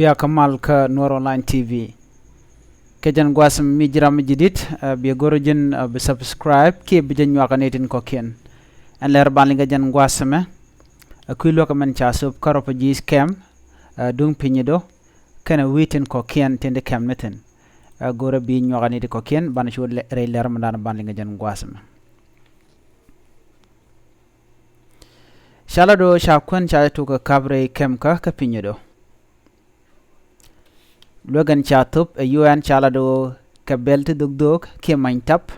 biya kamal ka Noor Online TV kejan gwasam mijram jidit biya gorojin bi subscribe ke bijan nyakanetin ko ken an ler balinga jan gwasame akuy loka man cha sub karopa ji scam dung pinyedo kana witin ko ken tende kam neten gora bi nyakaneti ko ken ban shod re ler man balinga jan gwasame shalado shakwan cha to ka kabre kem ka pinyedo Logan chatup UN chalado kabelt dugdog ke maintap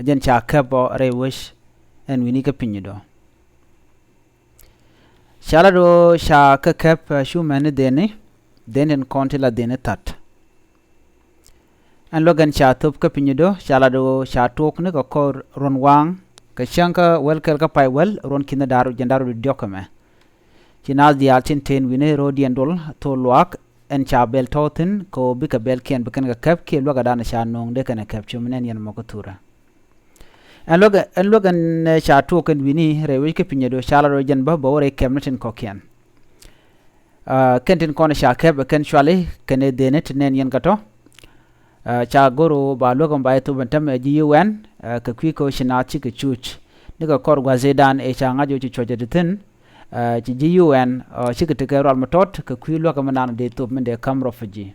ajan cha kabo rewish en winika pinyedo chalado sha ka kap shu mane denen kontela dene tat an Logan chatup ka pinyedo chalado sha tok ne ko kor ronwang ka shanka welkel ka pai wel ron kinda daru jandaru diokame chinal dialtin ten wine rodiendol to luak en cha bel totin ko bika bel ken bikan ga kap ke loga dana sha nong de kana kap chumnen yan moko tura en loga sha to kan wini rewi ke pinyedo shala ro jan ba bore kemnatin ko ken kentin kona sha kap kan shwale kene denet nen yan gato cha goro ba loga ba to bantam ji UN ka kwi ko shina chi ke chuch niga kor gwazedan e cha ngajo chi chojetin ci UN sikete ke rol matot ke kuilo ka manana de top mende kam rofaji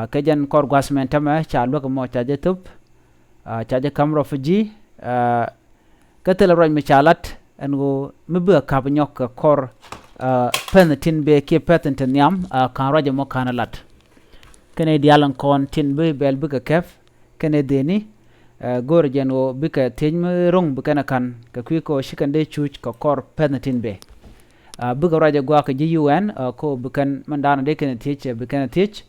ke jan kor gwasmen tama cha lo ko mo cha je top cha je kam rofaji ke tel roj me chalat en go mebe ka nyok kor penetin be ke petenten yam kan roje mo kanalat kene dialan kon tin be bel be ka kef kene deni gor jeno bika tejme rong bika kan ka kwiko shikande chuch ka kor penatin be buga raja gwa ka UN ko bikan mandana de kan teach bikan teach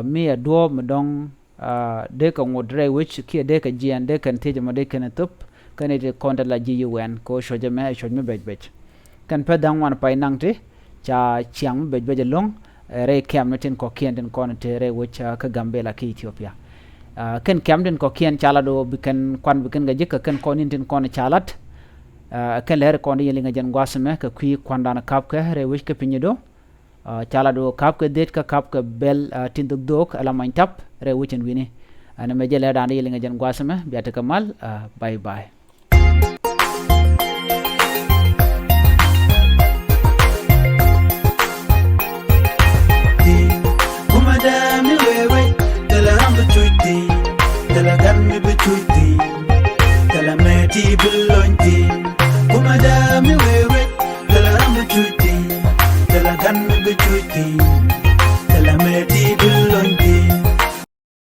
mi adwo mdong de ka ngodre which ki de ka jian de kan teach ma de kan top kan de konta la UN ko shoje me bej kan pedang wan pai nangte cha chiang bej long re kem natin ko kienden konte re which ka gambela ki Ethiopia ken kamden ko kien chalado bikan kwan bikan ga jikka ken konintin kon chalat ken ler kon yelinga jan gwasme ka kwi kwandana kapka re wish ka pinyedo chalado kapka det ka kapka bel tinduk dok ala maintap re wichin wini ana mejele dan yelinga jan gwasme biata kamal bye bye